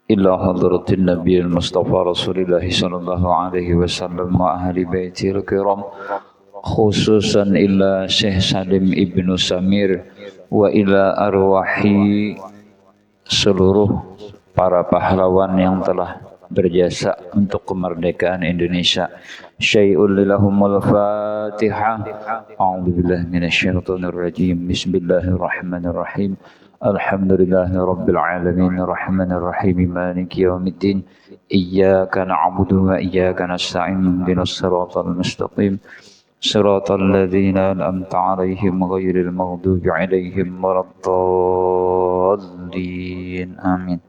إلى حضرة النبي المصطفى رسول الله صلى الله عليه وسلم وأهل بيته الكرام خصوصا إلى Syekh Salim Ibnu Samir wa ila arwahi seluruh para pahlawan yang telah berjasa untuk kemerdekaan Indonesia. Syai'ul lahumul Fatihah. A'udzubillahi minasyaitonir rajim. Bismillahirrahmanirrahim. Alhamdulillahi rabbil alamin arrahmanir rahim maliki yaumiddin. Iyyaka na'budu wa iyyaka nasta'in. Ihdinas siratal mustaqim. Siratal ladzina an'amta 'alaihim ghairil maghdubi 'alaihim waladdallin. Amin.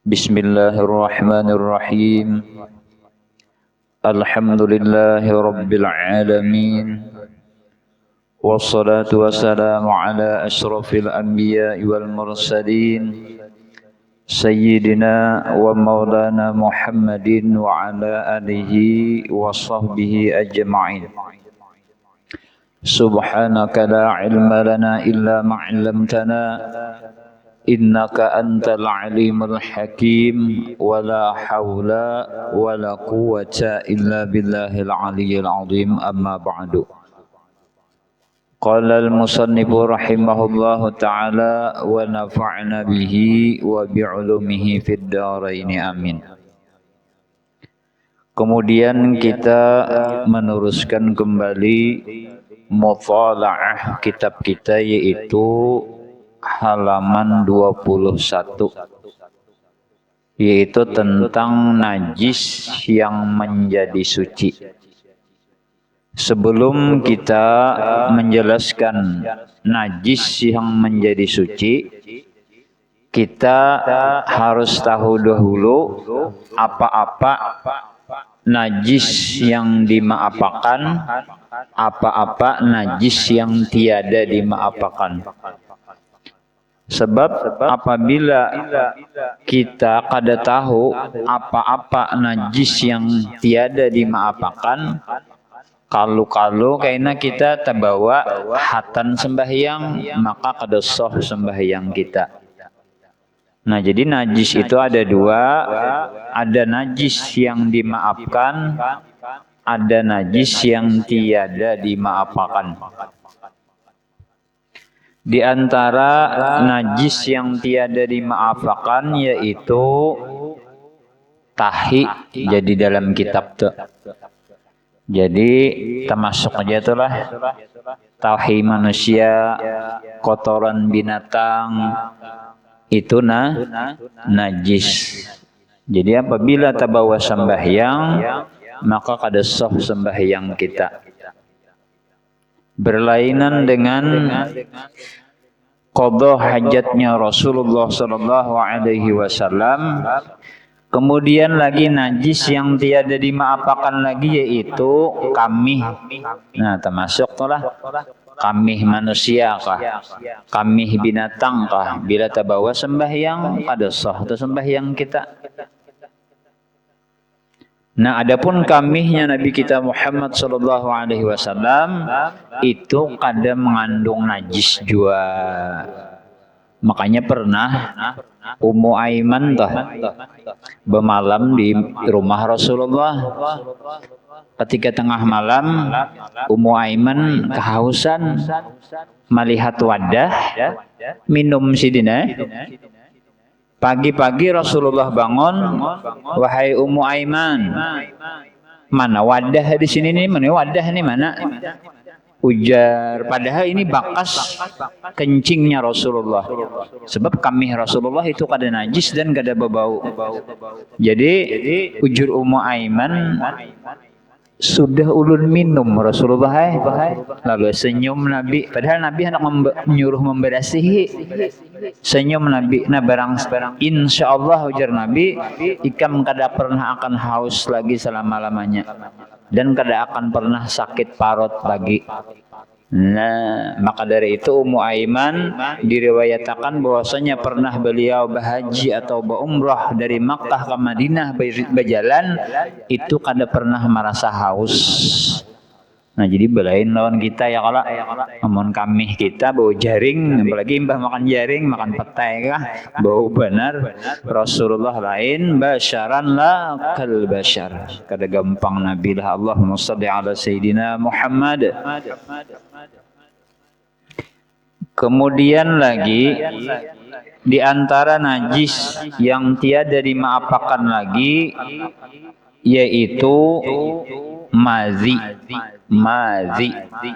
Bismillahirrahmanirrahim. Alhamdulillahi rabbil alamin. Wassalatu wassalamu ala asyrafil anbiya'i wal mursalin Sayyidina wa maulana Muhammadin wa ala alihi wa sahbihi ajma'in. Subhanaka la ilma lana illa ma'allamtana innaka antal alimul hakim wa la hawla wa la quwwata illa billahil aliyyil azim amma ba'du. Qala al-musannifu rahimahullahu ta'ala wa nafa'na bihi wa bi'ulumihi fid dharaini amin. Kemudian kita meneruskan kembali muthala'ah kitab kita, yaitu halaman 21, yaitu tentang najis yang menjadi suci. Sebelum kita menjelaskan najis yang menjadi suci, kita harus tahu dahulu apa-apa najis yang dimaafakan, apa-apa najis yang tiada dimaafakan. Sebab apabila kita kada tahu apa-apa najis yang tiada dimaafakan, kalau karena kita terbawa hatan sembahyang, maka kada sah sembahyang kita. Nah, jadi najis itu ada dua, ada najis yang dimaafkan, ada najis yang tiada dimaafkan. Di antara najis yang tiada dimaafkan yaitu tahi, jadi dalam kitab tuh. Jadi termasuk aja itulah tahi manusia, kotoran binatang itu najis. Jadi apabila terbawa sembahyang, maka kada sah sembahyang kita. Berlainan dengan qada hajatnya Rasulullah sallallahu alaihi wasallam. Kemudian lagi najis yang tiada dimaafkan lagi yaitu kamih. Nah, termasuk itulah kamih manusia kah, kamih binatang kah, bila terbawa sembahyang kada sah atau sembahyang kita. Nah, adapun kamihnya Nabi kita Muhammad sallallahu alaihi wasallam itu kada mengandung najis juga. Makanya pernah Ummu Aiman bermalam di rumah Rasulullah. Ketika tengah malam, Ummu Aiman kehausan, melihat wadah, minum sidina. Pagi-pagi Rasulullah bangun, wahai Ummu Aiman, mana wadah di sini nih? Mana wadah nih mana? Ujar, padahal ini bakas kencingnya Rasulullah. Sebab kamih Rasulullah itu kada najis dan kada berbau. Jadi ujur Ummu Aiman, sudah ulun minum Rasulullah. Lalu senyum Nabi, padahal Nabi hendak menyuruh memberasihi. Senyum Nabi, nah barang insyaallah ujar Nabi, ikam kada pernah akan haus lagi selama-lamanya dan kada akan pernah sakit parut lagi. Nah, maka dari itu Ummu Aiman diriwayatkan bahwasanya pernah beliau berhaji atau berumrah dari Makkah ke Madinah berjalan, itu kada pernah merasa haus. Nah jadi belain lawan kita ya kalau amun kami kita bau jaring, apalagi mbah makan jaring, makan petai kah bau benar. Rasulullah lain basyaran la kal basyar. Kada gampang Nabi lah. Allahumma shalli ala sayyidina Muhammad. Kemudian lagi di antara najis yang tiada dimaafakan lagi yaitu mazi.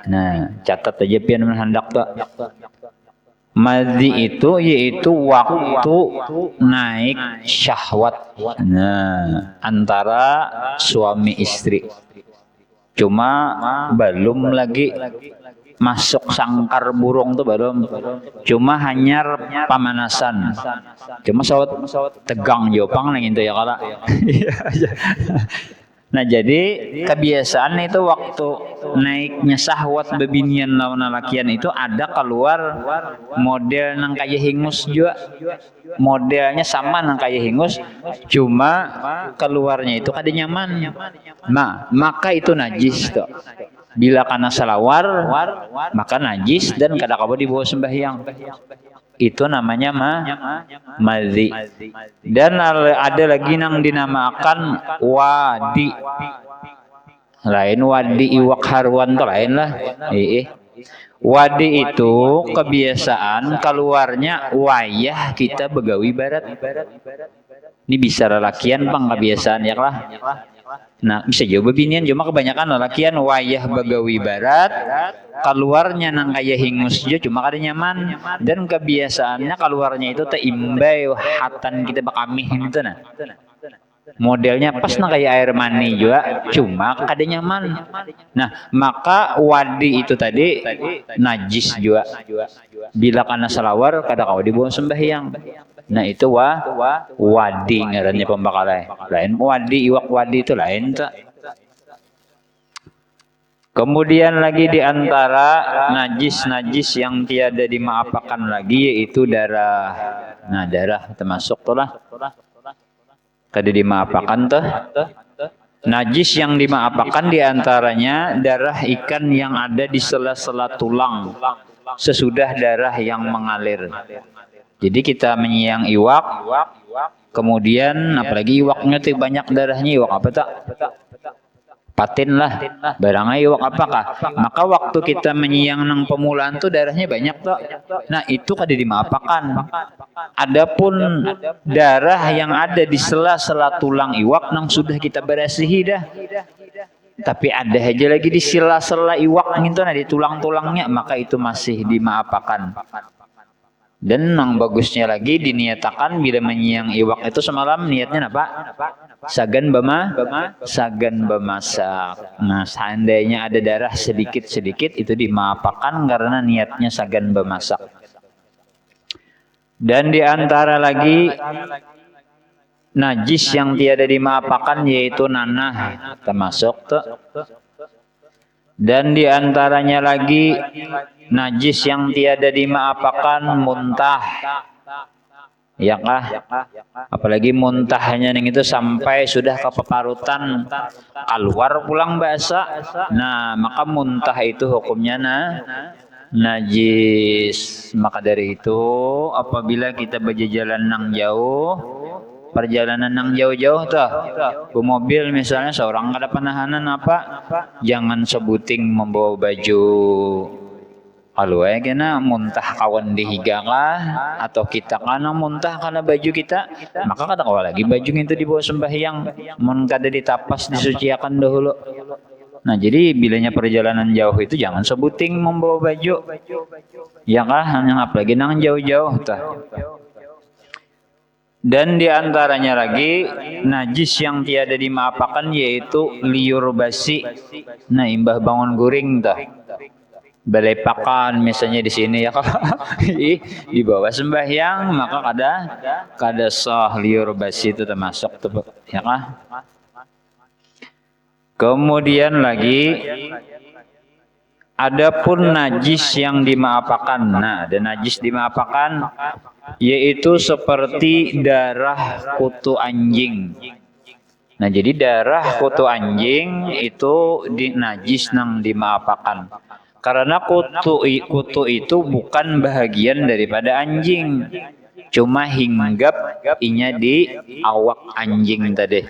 Nah, catat aja pian hendak tak. Mazi itu yaitu waktu naik syahwat. Nah, antara suami istri. Cuma belum lagi masuk sangkar burung tuh belum. Cuma hanya pemanasan. Cuma sawat tegang jopang nang itu ya kala. Nah jadi kebiasaan itu waktu naiknya syahwat bebinian lawan lalakian itu ada keluar model nang kaya hingus juga, modelnya sama nang kaya hingus, cuma keluarnya itu kada nyaman. Nah maka itu najis tuh. Bila karena salawar maka najis dan kada kamu dibawa sembahyang. Itu namanya mazi. Dan ada lagi yang dinamakan wadi. Lain wadi iwak harwan tuh lain lah. Wadi itu kebiasaan keluarnya wayah kita begawi barat. Ini bisa lelakian bang kebiasaan ya lah. Nah bisa juga bebinian, cuma kebanyakan lelakian wayah begawi barat. Keluarnya nang kaya hingus juga cuma kada nyaman dan kebiasaannya keluarnya itu teimbai hatan kita bakamih itu nah. Modelnya pas nang kaya air mani juga cuma kada nyaman. Nah, maka wadi itu tadi najis juga. Bila karena salawar kada kau dibawa sembahyang. Nah, itu wadi ngarannya pembakalai. Lain wadi iwak wadi itu lain tak. Kemudian lagi di antara najis-najis yang tiada dimaafakan lagi yaitu darah. Nah, darah termasuk tuh lah. Kada dimaafakan tuh. Najis yang dimaafakan di antaranya darah ikan yang ada di sela-sela tulang sesudah darah yang mengalir. Jadi kita menyiang iwak, kemudian apalagi iwaknya tuh banyak darahnya, iwak apa tak? Patin lah, barangnya iwak apakah? Maka waktu kita menyiang nang pemulaan tuh darahnya banyak tuh. Nah itu kada dimaafakan. Adapun darah yang ada di sela-sela tulang iwak nang sudah kita berasihi dah. Tapi ada aja lagi di sela-sela iwak gitu nah di tulang-tulangnya, maka itu masih dimaafakan. Dan yang bagusnya lagi diniatakan bila menyiang iwak itu semalam niatnya apa? Sagan bemasak. Nah seandainya ada darah sedikit-sedikit itu dimaafakan karena niatnya sagan bemasak. Dan di antara lagi najis yang tiada dimaafakan yaitu nanah termasuk tuh. Dan di antaranya lagi najis yang tiada dimaafakan muntah. Ya kah? Apalagi muntahnya yang itu sampai sudah ke peparutan keluar pulang basah. Nah, maka muntah itu hukumnya najis. Maka dari itu apabila kita berjalan nang jauh, perjalanan yang jauh-jauh tuh, mobil misalnya seorang kada penahanan apa, jangan sebuting membawa baju. Kalau kena muntah kawan dihiga kah, atau kita kana muntah karena baju kita, maka kada kawa lagi baju itu dibawa sembahyang, mun kada ditapas disuciakan dahulu. Nah jadi bilanya perjalanan jauh itu jangan sebuting membawa baju, ya kah, yang apalagi nang jauh-jauh tuh. Dan diantaranya lagi najis yang tiada dimaafakan yaitu liur basi. Nah imbah bangun guring tuh, belepakan misalnya di sini ya kalau di bawah sembahyang maka kada sah liur basi itu termasuk tuh ya kah. Kemudian lagi adapun najis yang dimaafakan. Nah ada najis dimaafakan yaitu seperti darah kutu anjing. Nah, jadi darah kutu anjing itu najis nang dimaapakan. Karena kutu itu bukan bahagian daripada anjing. Cuma hinggap inya di awak anjing tadi.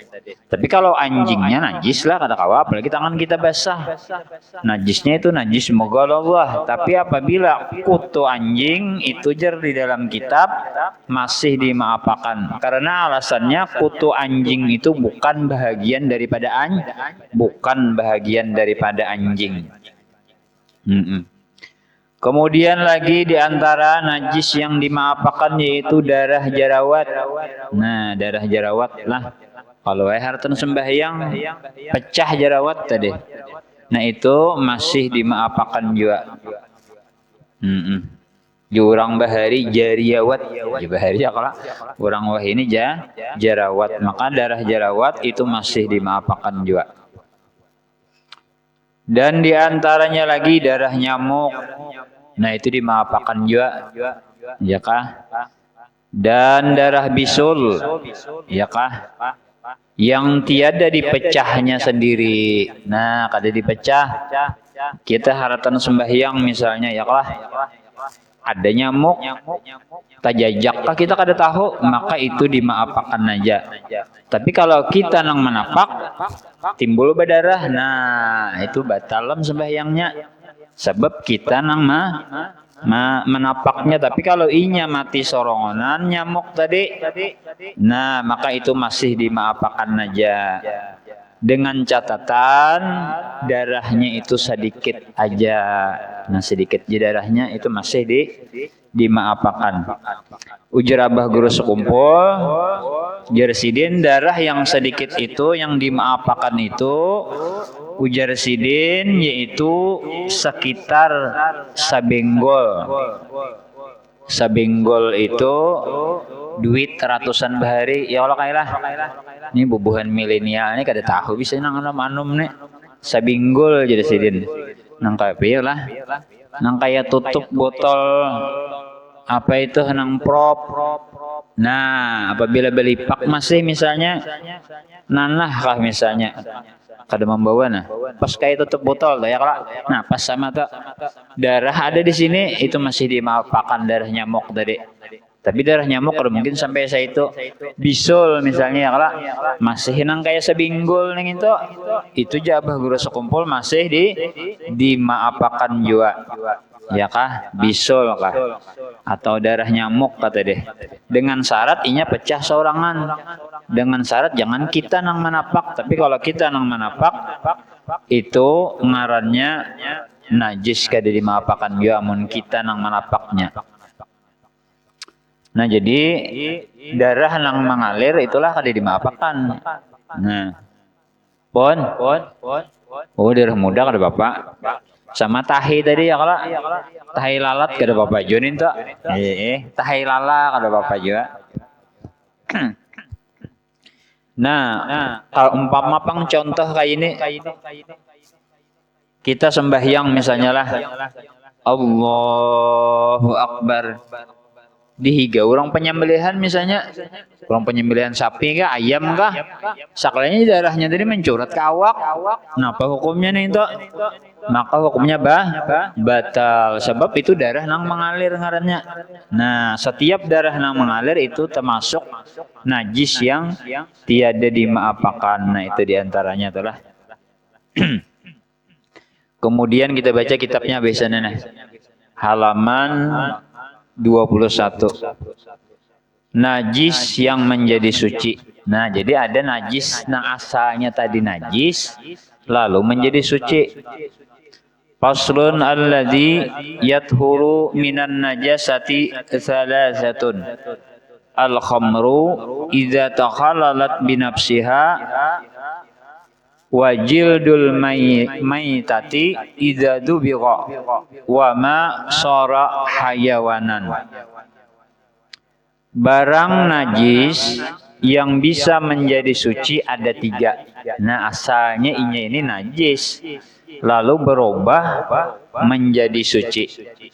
Tapi kalau anjingnya najis lah kata kawa, apalagi tangan kita basah. Najisnya itu najis semoga Allah. Tapi apabila kutu anjing itu di dalam kitab masih dimaapakan. Karena alasannya kutu anjing itu bukan bahagian daripada anjing. Kemudian lagi di antara najis yang dimaapakan yaitu darah jerawat. Nah, darah jerawat lah. Kalau hartan sembahyang pecah jerawat tadi. Nah, itu masih dimaapakan juga. Jurang bahari jariawat. Ya bahari ya kalau orang wah ini jerawat. Maka darah jerawat itu masih dimaapakan juga. Dan di antaranya lagi darah nyamuk. Nah, itu dimaapakan juga, ya kah? Dan darah bisul, ya kah? Yang tiada dipecahnya sendiri. Nah, kada dipecah, kita haratan sembahyang misalnya, ya kah? Ada nyamuk, tajajakkah kita kada tahu, maka itu dimaapakan aja. Tapi kalau kita nang menapak, timbul berdarah, nah itu batalam sembahyangnya. Sebab kita nang menapaknya. Tapi kalau inya mati sorongonan nyamuk tadi, nah maka itu masih dimaapakan aja. Dengan catatan darahnya itu sedikit aja. Nah, sedikit aja darahnya itu masih dimaapakan. Ujar Abah Guru sekumpul, ujar Sidin darah yang sedikit itu yang dimaapakan itu ujar Sidin yaitu sekitar sabenggol. Sabenggol itu duit ratusan bahari. Ya Allah kailah. Ini bubuhan milenial ini kada tahu bisa nang anum nih. Sabenggol jadi Sidin. Nang kayak lah. Nang kayak tutup botol apa itu nang prop. Nah, apabila beli pak masih misalnya nanah kah misalnya kada membawa nah pas kayak tutup botol ya kalau nah pas sama tuh darah ada di sini itu masih dimaapakan darah nyamuk tadi. Tapi darah nyamuk kalau mungkin sampai saya itu bisul misalnya ya kalau masih nang kayak sebinggul neng itu jabah guru sekumpul masih dimaapakan juga. Ya kah? Bisul kah? Atau darah nyamuk kata deh. Dengan syarat inya pecah sorangan. Dengan syarat jangan kita nang menapak. Tapi kalau kita nang menapak itu ngarannya najis kada dimaapakan juga mun kita nang menapaknya. Nah, jadi darah nang mengalir itulah kada dimaapakan. Nah. Pon. Oh, darah muda kada Bapak. Sama tahi tadi ya kalau tahi lalat kada Bapak Junin tuh. Tahi lala kada Bapak juga. Nah, kalau umpama pang contoh kayak ini kita sembahyang misalnya lah Allahu Akbar dihiga orang penyembelihan misalnya orang penyembelihan sapi kah ayam kah saklanya darahnya tadi mencurat ke awak. Nah, apa hukumnya nih itu? Maka hukumnya batal sebab itu darah nang mengalir ngarannya. Nah, setiap darah nang mengalir itu termasuk najis yang tiada dimaapakan. Nah, itu diantaranya itulah. Kemudian kita baca kitabnya biasanya nah. Halaman 21. Najis yang menjadi suci. Nah, jadi ada najis nah asalnya tadi najis lalu menjadi suci. Faslun alladzi yathuru minan najasati thalathatun. Al-khamru idza takhallalat binafsiha wa jildul maitati idza dubigha wa ma sara hayawanan. Barang najis yang bisa menjadi suci ada 3. Nah, asalnya ini najis lalu berubah menjadi suci.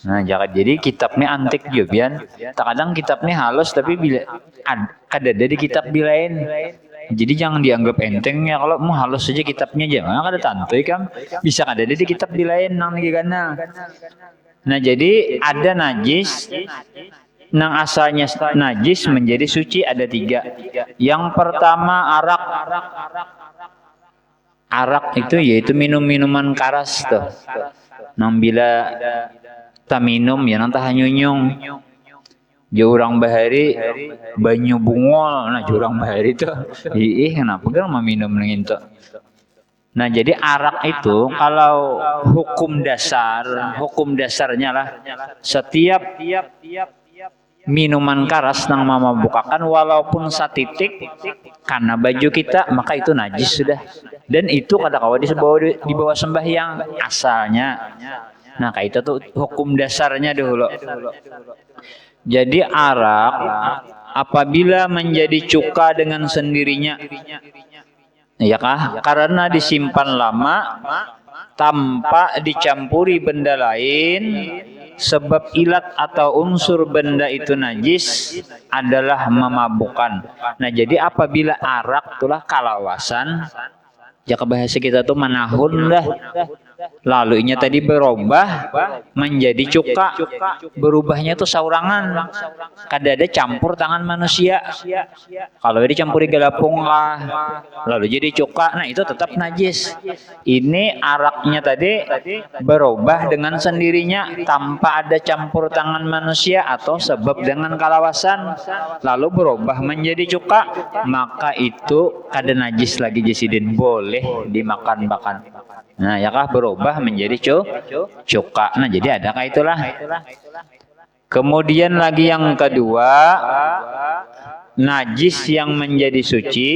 Nah, jadi kitabnya antik juga. Terkadang kitabnya halus tapi bila ada di kitab lain. Jadi jangan dianggap enteng ya kalau mau halus saja kitabnya aja. Mana kada tantui kan bisa kada ada di kitab di lain nang gana. Nah jadi ada najis nang asalnya najis menjadi suci ada 3. Yang pertama arak. Arak itu yaitu minum-minuman karas tuh. Nang bila ta minum ya nang tah nyunyung. Jurang bahari banyu bungol. Nah jurang bahari tuh kenapa kan mau minum nang itu. Nah jadi arak itu kalau hukum dasarnya lah setiap minuman karas nang memabukakan walaupun satitik karena baju kita maka itu najis sudah. Dan itu kada kawa di bawah sembahyang asalnya. Nah kayak itu tuh hukum dasarnya dulu. Jadi arak apabila menjadi cuka dengan sendirinya, ya kah? Karena disimpan lama tanpa dicampuri benda lain, sebab ilat atau unsur benda itu najis adalah memabukkan. Nah jadi apabila arak itulah kalawasan, ya bahasa kita tuh manahun dah. Lalu inya tadi berubah menjadi cuka. Berubahnya tuh saurangan. Kada ada campur tangan manusia. Kalau dicampuri galapung lah, lalu jadi cuka. Nah itu tetap najis. Ini araknya tadi berubah dengan sendirinya tanpa ada campur tangan manusia atau sebab dengan kalawasan. Lalu berubah menjadi cuka. Maka itu kada najis lagi jasidin. Boleh dimakan-makan. Nah, ya kah berubah menjadi cuka. Nah, jadi adakah itulah. Kemudian lagi yang kedua, najis yang menjadi suci.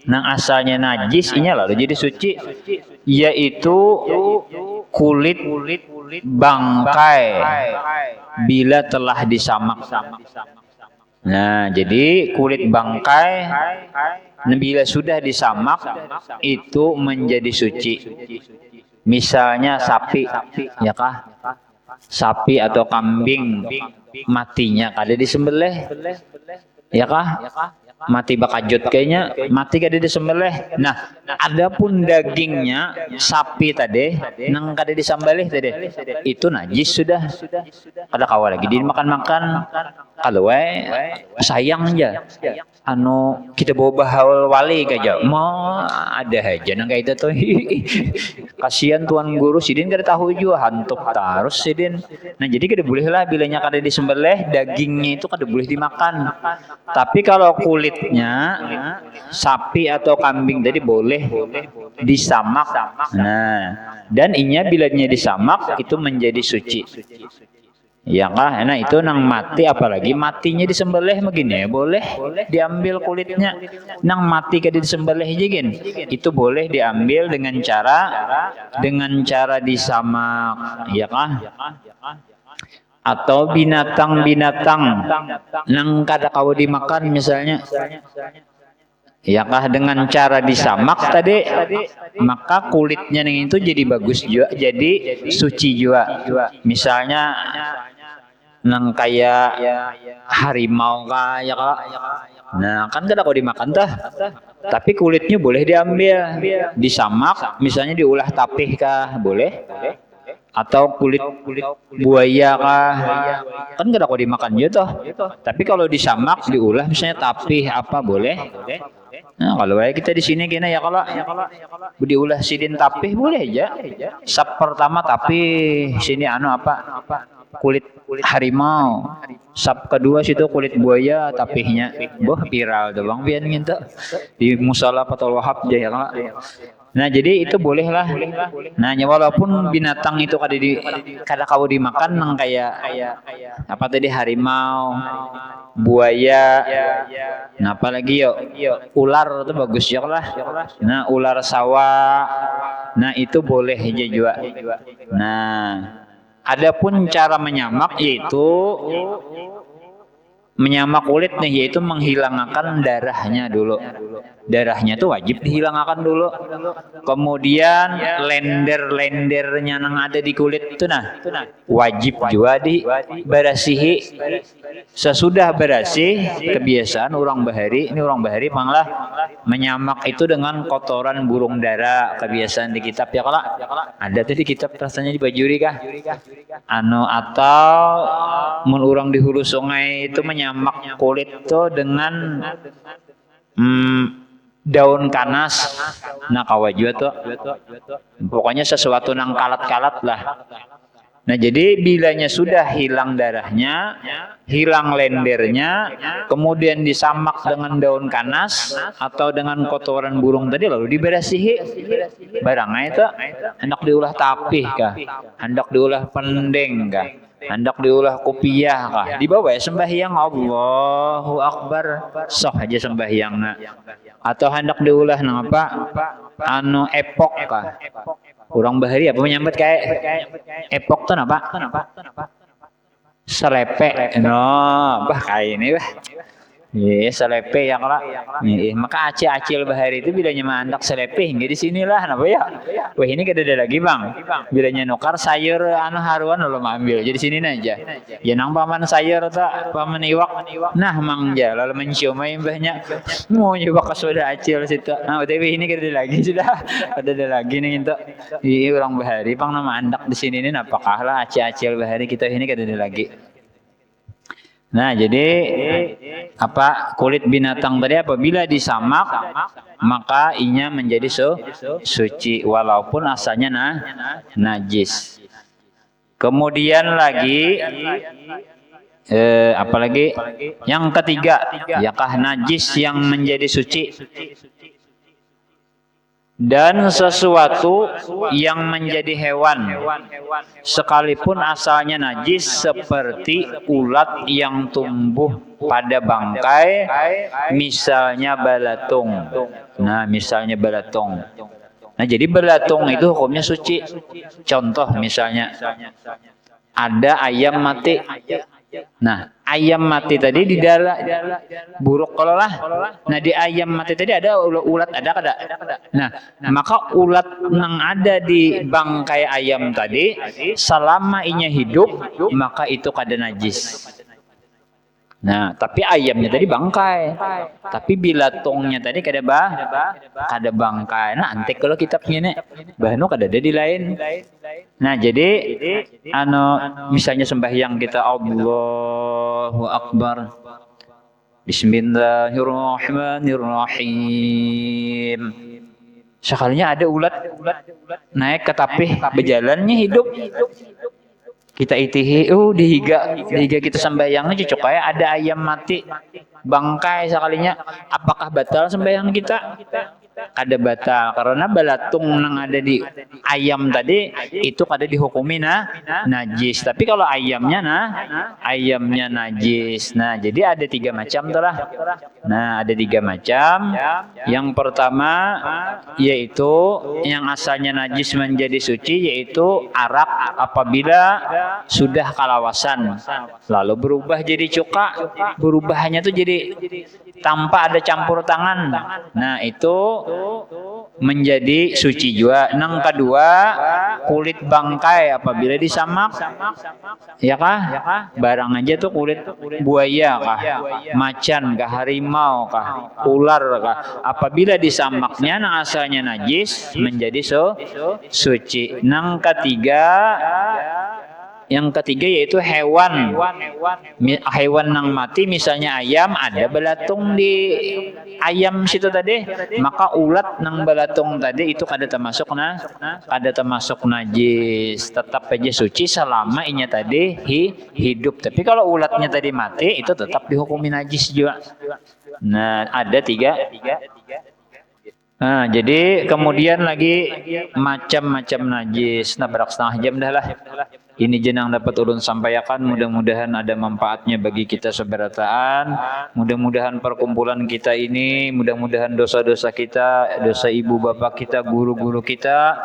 Nah, asalnya najis ini lalu jadi suci, yaitu kulit bangkai bila telah disamak. Nah, jadi kulit bangkai bila sudah disamak itu menjadi suci. Misalnya sapi, ya kah? Sapi atau kambing matinya kada disembelih, ya kah? Mati bakajut kayaknya mati kada disembelih. Nah, adapun dagingnya sapi tadi nang kada disembelih tadi itu najis sudah. Kada kawa lagi dimakan-makan. Kalau sayang aja. Kita bawa bahawal wali aja mau ada aja nang kayak itu tuh. Kasihan tuan guru sidin kada tahu juga hantuk terus sidin. Nah jadi kada boleh lah bilanya kada disembelih dagingnya itu kada boleh dimakan. Tapi kalau kulitnya sapi atau kambing tadi boleh disamak. Nah dan inya bilanya disamak itu menjadi suci. Ya kah? Nah itu nang mati apalagi matinya disembelih begini ya boleh diambil kulitnya. Nang mati kada disembelih jigin itu boleh diambil dengan cara disamak, ya kah? Atau binatang-binatang nang kada kawa dimakan misalnya. Ya kah dengan cara disamak tadi maka kulitnya yang itu jadi bagus juga, jadi suci juga. Misalnya nang kayak harimau kah ya kak. Nah kan kada kau dimakan tah. Tapi kulitnya boleh diambil, disamak, misalnya diulah tapih kah boleh. Atau kulit buaya kah kan kada kau dimakan juga toh. Tapi kalau disamak diulah misalnya tapih apa boleh. Nah kalau kita di sini gini ya kalau diulah sidin tapih boleh aja. Sap pertama tapih sini apa kulit harimau, sab kedua situ kulit buaya tapihnya. Boh viral tuh bang pian gitu di musola Fathul Wahab aja ya. Nah jadi itu boleh lah. Nah walaupun binatang itu kada kau dimakan nang kayak apa tadi harimau, buaya, nah apalagi ular itu bagus ya lah. Nah ular sawah, nah itu boleh aja juga. Nah adapun cara menyamak yaitu menyamak kulit nih, yaitu menghilangkan darahnya dulu. Darahnya itu wajib dihilangkan dulu. Kemudian lender-lendernya yang ada di kulit itu wajib juga diberasihi. Sesudah bersih, kebiasaan orang bahari, ini orang bahari manglah menyamak itu dengan kotoran burung dara. Kebiasaan di kitab ya kalau ada tuh di kitab rasanya di bajuri kah? Atau mun urang di hulu sungai itu menyamak kulit tuh dengan daun kanas. Nah kawajua tuh pokoknya sesuatu nang kalat-kalat lah. Nah jadi bilanya sudah hilang darahnya, hilang lendernya, kemudian disamak dengan daun kanas atau dengan kotoran burung tadi, lalu diberasihi. Barangnya itu hendak diulah tapih kah, hendak diulah pendeng kah, hendak diulah kopiah kah, dibawa ya sembahyang Allahu Akbar, soh aja sembahyangna. Atau hendak diulah apa? Epok kah. Orang bahari apa menyambut kayak epok tuh apa? Selepe. No, bah kayak ini bah. Iya, selepe yang lah. Maka acil bahari itu bilanya mandak selepe hingga di sinilah, kenapa ya? Wah ini kada ada lagi bang. Bilanya nukar sayur haruan lo ambil. Jadi sini aja. Ya nang paman sayur tak, paman iwak. Nah mangja lalu menciumai mbahnya. Mau nyoba ke soda acil situ. Nah tapi ini kada ada lagi sudah. Kada ada lagi nih itu. Iya orang bahari pang nama andak di sini ini apakah lah acil bahari kita ini kada ada lagi. Nah, jadi apa kulit binatang tadi apabila disamak maka inya menjadi suci walaupun asalnya najis. Kemudian lagi apalagi yang ketiga, yakah najis yang menjadi suci. Dan sesuatu yang menjadi hewan sekalipun asalnya najis seperti ulat yang tumbuh pada bangkai, misalnya belatung. Nah misalnya belatung. Nah jadi belatung itu hukumnya suci. Contoh misalnya ada ayam mati. Nah ayam mati tadi di dalam buruk kalau lah. Nah di ayam mati tadi ada ulat, ada kada? Nah maka ulat yang ada di bangkai ayam tadi selama inya hidup maka itu kada najis. Nah tapi ayamnya tadi bangkai, tapi bilatongnya tadi kada bangkai. Nah antek kalau kitabnya nih bahano kada ada di lain. Nah jadi misalnya sembahyang kita Allahu Akbar, Bismillahirrahmanirrahim. Sekalinya ada ulat naik ke tapih berjalannya hidup. Kita itihi, dihiga kita sembahyangnya cocok kayak ada ayam mati bangkai sekalinya, apakah batal sembahyang kita? Kada batal karena belatung yang ada di ayam tadi itu kada dihukumi najis. Tapi kalau ayamnya najis. Nah jadi ada 3 macam tuh lah. Nah ada 3 macam. Yang pertama yaitu yang asalnya najis menjadi suci, yaitu arak apabila sudah kalawasan lalu berubah jadi cuka. Berubahnya tuh jadi tanpa ada campur tangan. Nah itu menjadi suci juga. Yang kedua kulit bangkai apabila disamak, ya kah? Barang aja tuh kulit buaya kah, macan kah, harimau kah, ular kah, apabila disamaknya yang asalnya najis menjadi suci. Yang ketiga yaitu hewan yang mati, misalnya ayam, ada belatung di ayam situ tadi, maka ulat nang belatung tadi itu kada termasuk najis, tetap aja suci selama inya tadi hidup. Tapi kalau ulatnya tadi mati itu tetap dihukumi najis juga. Nah ada 3. Nah jadi kemudian lagi macam-macam najis. Nah berak setengah jam dah lah. Ini jenang dapat ulun sampaikan, mudah-mudahan ada manfaatnya bagi kita seberataan. Mudah-mudahan perkumpulan kita ini, mudah-mudahan dosa-dosa kita, dosa ibu bapak kita, guru-guru kita,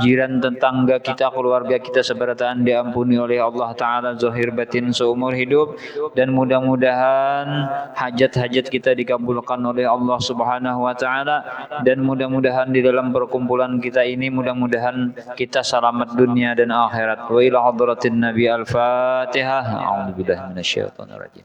jiran tetangga kita, keluarga kita seberataan diampuni oleh Allah Ta'ala zahir batin seumur hidup. Dan mudah-mudahan hajat-hajat kita dikabulkan oleh Allah Subhanahu wa Ta'ala. Dan mudah-mudahan di dalam perkumpulan kita ini, mudah-mudahan kita selamat dunia dan akhirat. Wa ila hadratin Nabi al-Fatihah. A'udzubillahi minasyaitonir rajim.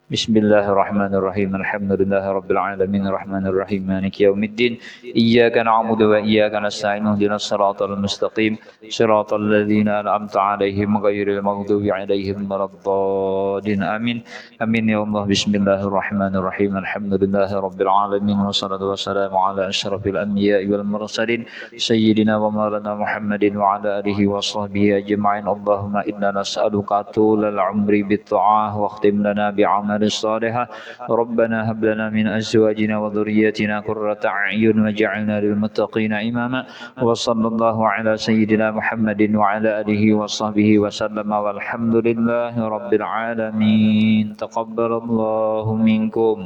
Bismillahirrahmanirrahim. Alhamdulillahi rabbil alamin arrahmanir rahim maliki yaumiddin. Iyyaka na'budu wa iyyaka nasta'in ihdinas siratal mustaqim siratal ladzina an'amta 'alaihim ghairil maghdubi 'alaihim waladdallin. Amin. Amin ya Allah. Bismillahirrahmanirrahim. Alhamdulillahi rabbil alamin wassalatu wassalamu ala asyrafil anbiya'i wal mursalin sayyidina wa maulana Muhammadin wa ala alihi wa sahbihi ajma'in. Allahumma inna nas'aluka tulal umri bit ta'ah wa khtim lana bi'amal الصالحة. ربنا هب لنا من أزواجنا وذرياتنا قرة أعين واجعلنا للمتقين إماما. وصلى الله على سيدنا محمد وعلى آله وصحبه وسلم والحمد لله رب العالمين. تقبل الله منكم.